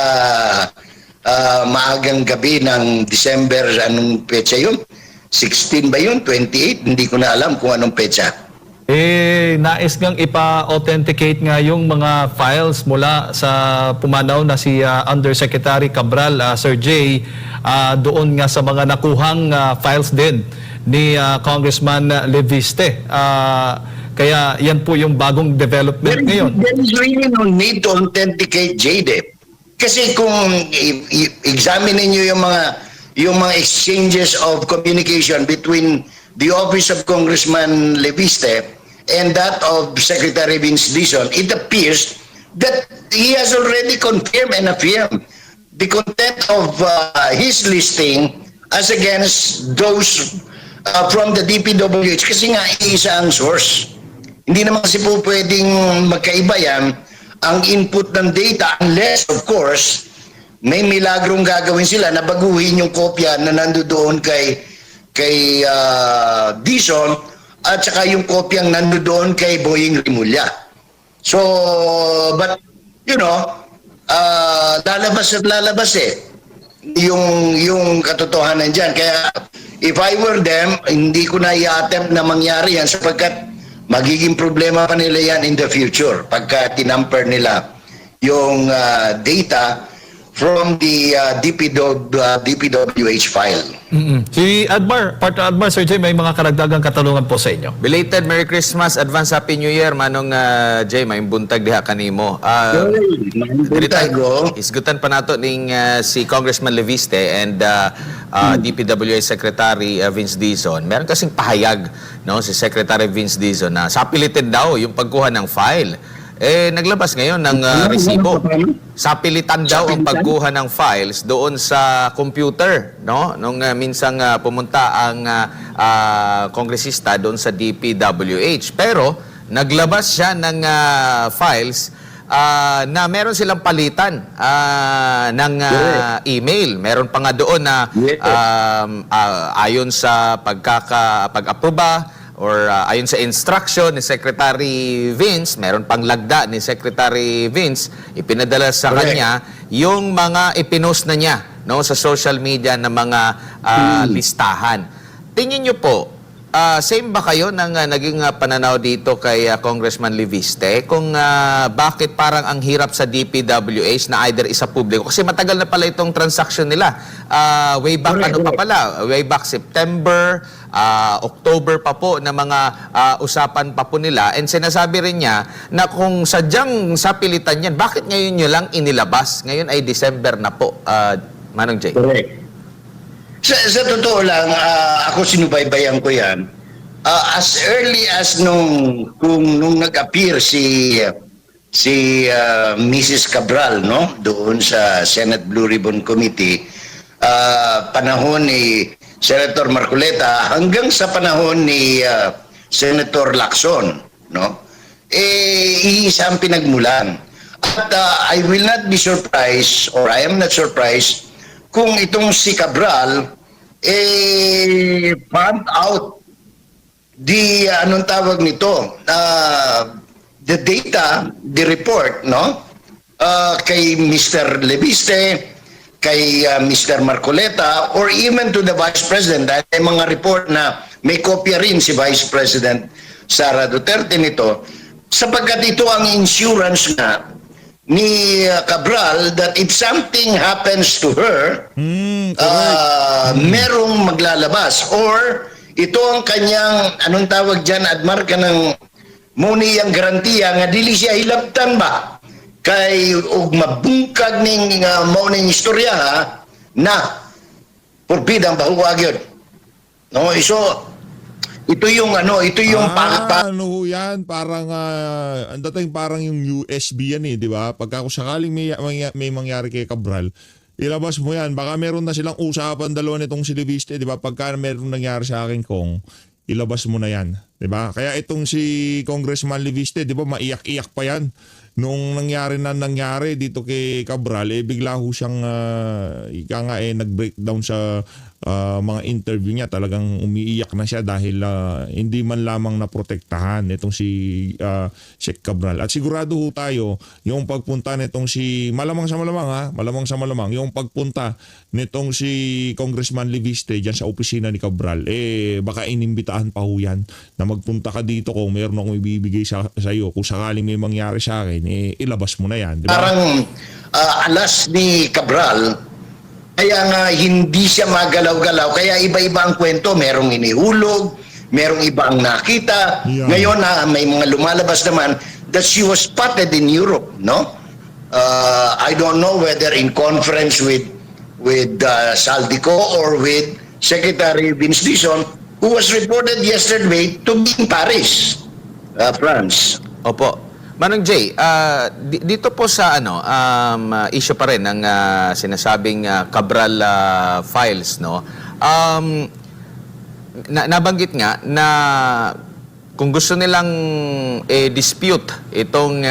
maagang gabi ng December, anong petsa yun? 16 ba yun? 28? Hindi ko na alam kung anong petsa. Nais ngang ipa-authenticate nga yung mga files mula sa pumanaw na si Undersecretary Cabral, Sir Jay, doon nga sa mga nakuhang files din ni Congressman Leviste. Kaya yan po yung bagong development ngayon. There is really no need to authenticate Jade. Kasi kung examine niyo yung mga exchanges of communication between the office of Congressman Leviste and that of Secretary Vince Dizon, it appears that he has already confirmed and affirmed the content of his listing as against those from the DPWH, kasi nga iisa ang source. Hindi naman kasi po pwedeng magkaiba yan ang input ng data unless, of course, may milagrong gagawin sila na baguhin yung kopya na nandoon kay Dizon at saka yung kopyang nandoon kay Boying Rimulya. So, but, lalabas yung katotohanan dyan. Kaya, if I were them, hindi ko na i-attempt na mangyari yan sapagkat magiging problema pa nila yan in the future pagka tinamper nila yung data from the DPWH file. Si Partner Admar, Sir Jay, may mga karagdagang katanungan po sa inyo. Belated Merry Christmas, Advance Happy New Year, Manong Jay, may buntag diha kanimo. Isgutan pa nato ning si Congressman Leviste and DPWH Secretary Vince Dizon. Meron kasing pahayag si Secretary Vince Dizon na sapilitin daw yung pagkuha ng file. Naglabas ngayon ng resibo. Sapilitan daw ang pagkuha ng files doon sa computer, nung minsang pumunta ang kongresista doon sa DPWH. Pero naglabas siya ng files na meron silang palitan ng email. Meron pa nga doon na ayon sa pag-aproba or ayon sa instruction ni Secretary Vince, meron pang lagda ni Secretary Vince, ipinadala sa kanya yung mga ipinost na niya sa social media na mga listahan. Tingin niyo po, same ba kayo ng naging pananaw dito kay Congressman Leviste kung bakit parang ang hirap sa DPWH na either isa publiko? Kasi matagal na pala itong transaction nila. Way back way back September, October pa po na mga usapan pa po nila. And sinasabi rin niya na kung sadyang sapilitan yan, bakit ngayon nyo lang inilabas? Ngayon ay December na po, Manong Jay. Correct. Sa totoo lang, ako sinubaybayan ko yan. As early as nung nag-appear si Mrs. Cabral, doon sa Senate Blue Ribbon Committee, panahon ni Senator Marcoleta hanggang sa panahon ni Senator Lacson, iisa ang pinagmulan. At I will not be surprised, or I am not surprised, kung itong si Cabral found out the the data, the report, no? Kay Mr. Leviste, kay Mr. Marcoleta, or even to the Vice President, dahil may mga report na may kopya rin si Vice President Sara Duterte nito, sapagkat ito ang insurance nga ni Cabral that if something happens to her, merong maglalabas. Or ito ang kanyang, anong tawag dyan, Admar, ka ng muni ang garantiya nga dili siya hilabtan ba kay og mabungkag ning mauning istorya ha, na forbidang bahuwag yun. No, so ito yung ano ho yan, parang ang dating parang yung USB yan di ba? Pagka kung sakaling may mangyari kay Cabral, ilabas mo yan. Baka meron na silang usapan dalawa nitong si Leviste, di ba? Pagka meron nangyari sa akin, Kong, ilabas mo na yan, di ba? Kaya itong si Congressman Leviste, di ba, maiyak-iyak pa yan. Nung nangyari dito kay Cabral, bigla ho siyang nag-breakdown sa mga interview niya. Talagang umiiyak na siya dahil hindi man lamang naprotektahan itong si Sheikh Cabral. At sigurado ho tayo, yung pagpunta nitong si, malamang sa malamang, yung pagpunta nitong si Congressman Leviste dyan sa opisina ni Cabral, baka inimbitahan pa ho yan na magpunta ka dito kung meron akong ibibigay sa iyo. Kung sakaling may mangyari sa akin, ilabas mo na yan. Diba? Parang alas ni Cabral, kaya nga hindi siya magalaw-galaw, kaya iba-iba ang kwento. Merong inihulog, merong ibang nakita. Yeah. Ngayon may mga lumalabas naman that she was spotted in Europe, no? I don't know whether in conference with Saldico or with Secretary Vince Dizon, who was reported yesterday to be in Paris, France. Opo. Manong Jay, dito po sa issue pa rin ng sinasabing Cabral files, no? Nabanggit nga na kung gusto nilang dispute itong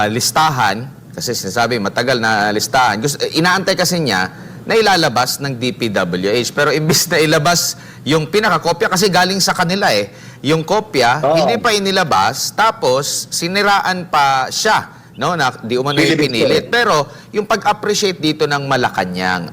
listahan, kasi sinasabi matagal na listahan, inaantay kasi niya na ilalabas ng DPWH. Pero imbis na ilabas yung pinakakopya, kasi galing sa kanila yung kopya, hindi pa inilabas, tapos siniraan pa siya, no, na di umano yung pinilit. Pero yung pag-appreciate dito ng Malacanang,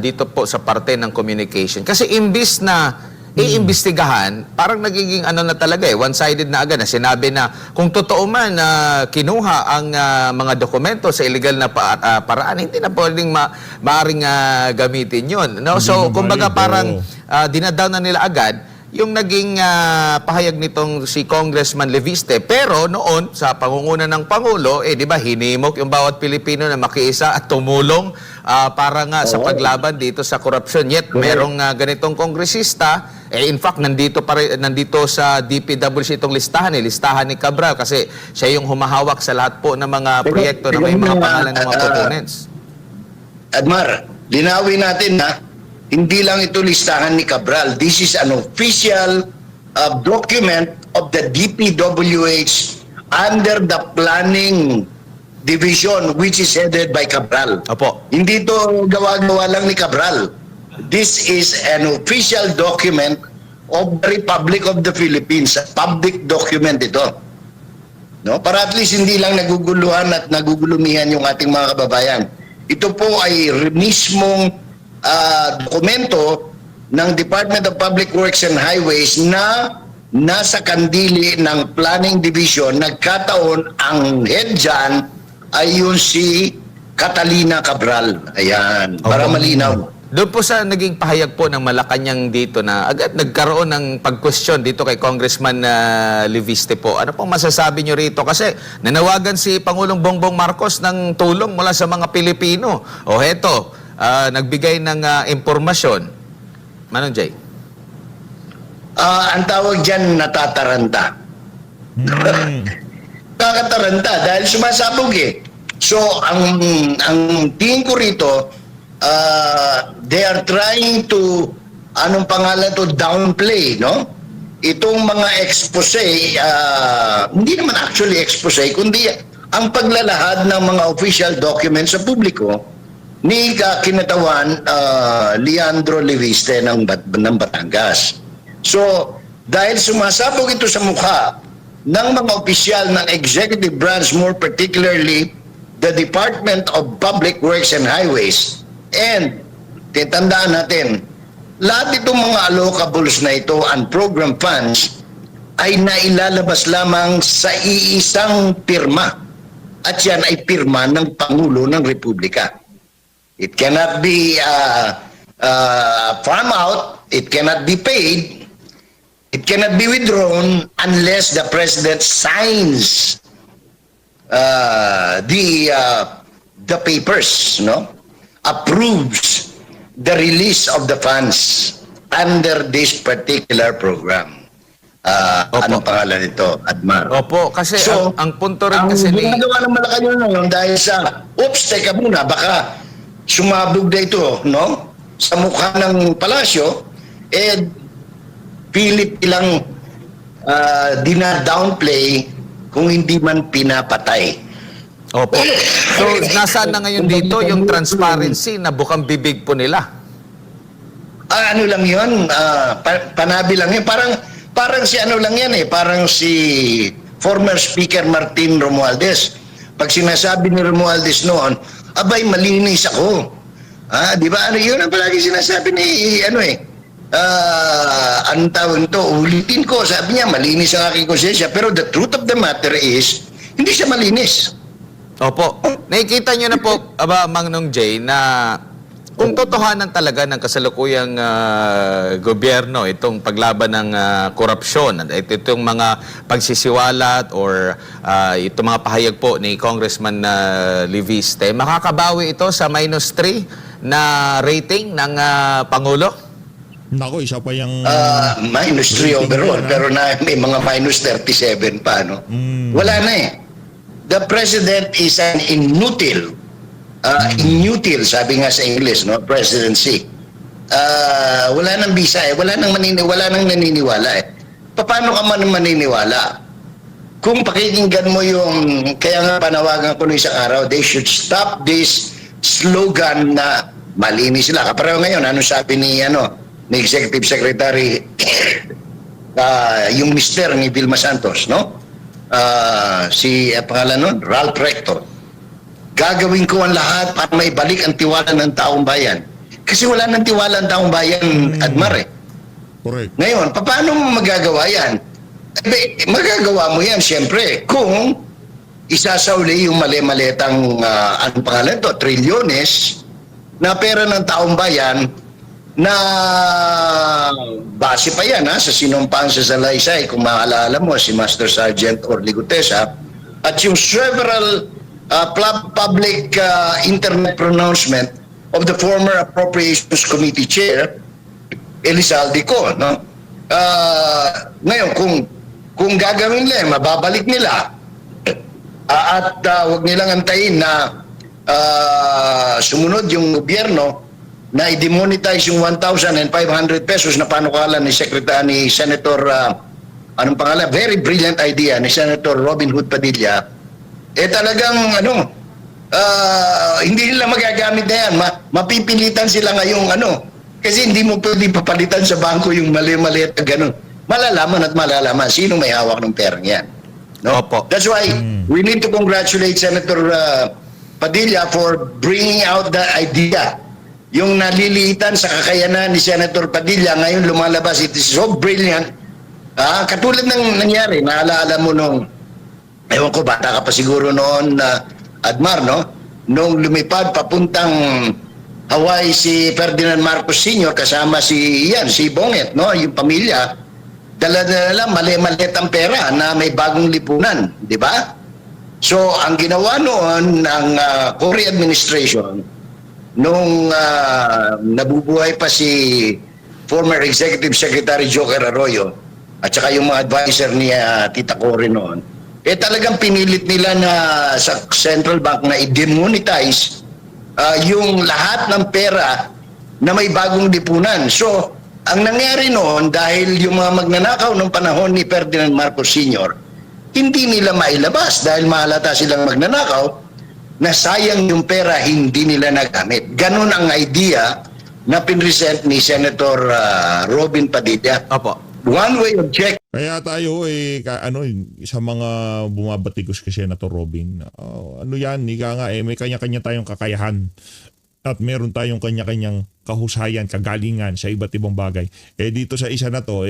dito po sa parte ng communication, kasi imbis na iimbestigahan, parang nagiging na talaga one-sided na agad na sinabi na kung totoo man na kinuha ang mga dokumento sa illegal na paraan, hindi na pwedeng maaring gamitin yun, no? So kumbaga parang dinadown na nila agad yung naging pahayag nitong si Congressman Leviste. Pero noon, sa pangunguna ng Pangulo, di ba, hinimok yung bawat Pilipino na makiisa at tumulong para nga sa paglaban dito sa korupsyon. Yet, merong ganitong kongresista, in fact, nandito sa DPWC itong listahan ni Cabral, kasi siya yung humahawak sa lahat po ng mga proyekto na may mga pangalan ng mga proponents. Admar, linawin natin na hindi lang ito listahan ni Cabral. This is an official document of the DPWH under the planning division, which is headed by Cabral. Opo. Hindi ito gawa-gawa lang ni Cabral. This is an official document of the Republic of the Philippines. Public document ito. No? Para at least hindi lang naguguluhan at nagugulumihan yung ating mga kababayan. Ito po ay mismong dokumento ng Department of Public Works and Highways na nasa kandili ng Planning Division. Nagkataon ang head dyan ay yung si Catalina Cabral. Ayan, para malinaw. Doon po sa naging pahayag po ng Malacanang dito na agad nagkaroon ng pag-question dito kay Congressman Leviste po. Ano pong masasabi nyo rito? Kasi nanawagan si Pangulong Bongbong Marcos ng tulong mula sa mga Pilipino. O heto, nagbigay ng impormasyon. Manong Jay? Ang tawag dyan, natataranta. Nakataranta dahil sumasabog So, ang tingin ko rito, they are trying to, anong pangalan to, downplay, no? Itong mga expose, hindi naman actually expose, kundi ang paglalahad ng mga official documents sa publiko ni kinatawan Leandro Leviste ng Batangas. So, dahil sumasabog ito sa mukha ng mga opisyal ng executive branch, more particularly the Department of Public Works and Highways. And titandaan natin, lahat itong mga allocables na ito and program funds ay nailalabas lamang sa iisang pirma. At yan ay pirma ng Pangulo ng Republika. It cannot be farm out, it cannot be paid, it cannot be withdrawn unless the President signs the papers, no? Approves the release of the funds under this particular program. Opo. Anong pangalan nito, Admar? Opo, kasi So, ang punto rin kasi ang ni... ginagawa ng Malacanang ngayon dahil sa, oops, teka muna, baka sumabog na ito, no? Sa mukha ng palasyo, pilit ilang dina-downplay kung hindi man pinapatay. Opo. So, nasaan na ngayon dito yung transparency na bukang bibig po nila? Ano lang yun, panabi lang yun. Parang si ano lang yan parang si former Speaker Martin Romualdez. Pag sinasabi ni Romualdez noon, abay, malinis ako. Di ba? Ano yun ang palagi sinasabi ni, anong tawag nito, ulitin ko, sabi niya, malinis ang aking konsensya. Pero the truth of the matter is, hindi siya malinis. Opo. Nakikita nyo na po, Mang Nong Jay, na kung totohanan talaga ng kasalukuyang gobyerno, itong paglaban ng korupsyon, at itong mga pagsisiwalat or itong mga pahayag po ni Congressman Liviste, makakabawi ito sa -3 na rating ng Pangulo? Nako, isa pa yung... -3 overall, pero may mga -37 pa, no? Wala na The President is an inutil, sabi nga sa English, no? Presidency. Wala nang bisa wala nang naniniwala Paano ka man maniniwala? Kung pakikinggan mo yung, kaya nga panawagan ko nung isang araw, they should stop this slogan na malinis sila. Kapareho ngayon, ano sabi ni Executive Secretary yung mister ni Vilma Santos, no? Si pangalan nun, Ralph Rector. Gagawin ko ang lahat para may balik ang tiwala ng taong bayan. Kasi wala nang tiwala ang taong bayan, Admar Correct. Ngayon, paano mo magagawa yan? Magagawa mo yan, siyempre, kung isasauli yung mali-malitang, anong pangalan to, trilyones na pera ng taong bayan na base pa yan sa sinumpaan sa salaysay, kung maalala mo si Master Sergeant Orly Gutesa, at yung several public internet pronouncement of the former Appropriations Committee Chair Elizalde Co, no? Ngayon, kung gagawin nila, mababalik nila at wag nilang antayin na sumunod yung gobyerno na i-demonetize yung 1,500 pesos na panukala ni Senator, anong pangalan? Very brilliant idea ni Senator Robin Hood Padilla. Talagang, hindi nila magagamit na yan. Mapipilitan sila ngayong, kasi hindi mo pwede papalitan sa bangko yung mali-mali at gano'n. Malalaman sino may hawak ng perang yan. No? Opo. That's why we need to congratulate Senator Padilla for bringing out the idea. Yung naliliitan sa kakayanan ni Senator Padilla, ngayon lumalabas, it is so brilliant. Katulad ng nangyari, naalala mo nung, ewan ko, bata ka pa siguro noon, Admar, no? Nung lumipad papuntang Hawaii si Ferdinand Marcos Sr. kasama si Bonget, no? Yung pamilya, dala-dala mali-malit ang pera na may bagong lipunan, di ba? So, ang ginawa noon ng Cory administration, nung nabubuhay pa si former Executive Secretary Joker Arroyo at saka yung mga advisor ni Tita Cory noon, talagang pinilit nila na sa Central Bank na i-demonetize yung lahat ng pera na may bagong lipunan. So, ang nangyari noon, dahil yung mga magnanakaw ng panahon ni Ferdinand Marcos Sr., hindi nila mailabas dahil mahalata silang magnanakaw na sayang yung pera, hindi nila nagamit. Ganon ang idea na pinresent ni Senator Robin Padilla. Opo. One way of checking Kaya tayo sa mga bumabatikos kay Senator Robin, ano yan, ika nga may kanya-kanya tayong kakayahan at meron tayong kanya-kanyang kahusayan, kagalingan sa iba't ibang bagay. Dito sa isa na to,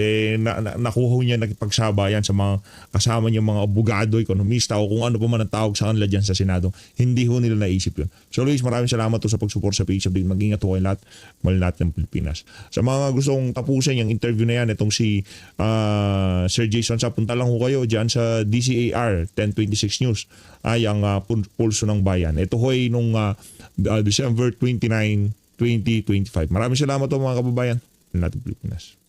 nakuha niya nakipagsabayan sa mga kasama niya mga abogado, ekonomista o kung ano pa man ang tawag sa kanila dyan sa Senado. Hindi ho nila naisip yun. So Luis, maraming salamat to sa pag-support sa PH Update. Mag-ingat ho kayo lahat, lahat ng Pilipinas. Sa mga gustong tapusin yung interview na yan, itong si Sir Jason Sa, punta lang ho kayo dyan sa DCAR 1026 News, ay ang Pulso ng Bayan. Ito ho ay nung December 29, 2025. Maraming salamat po mga kababayan ng nating Pilipinas.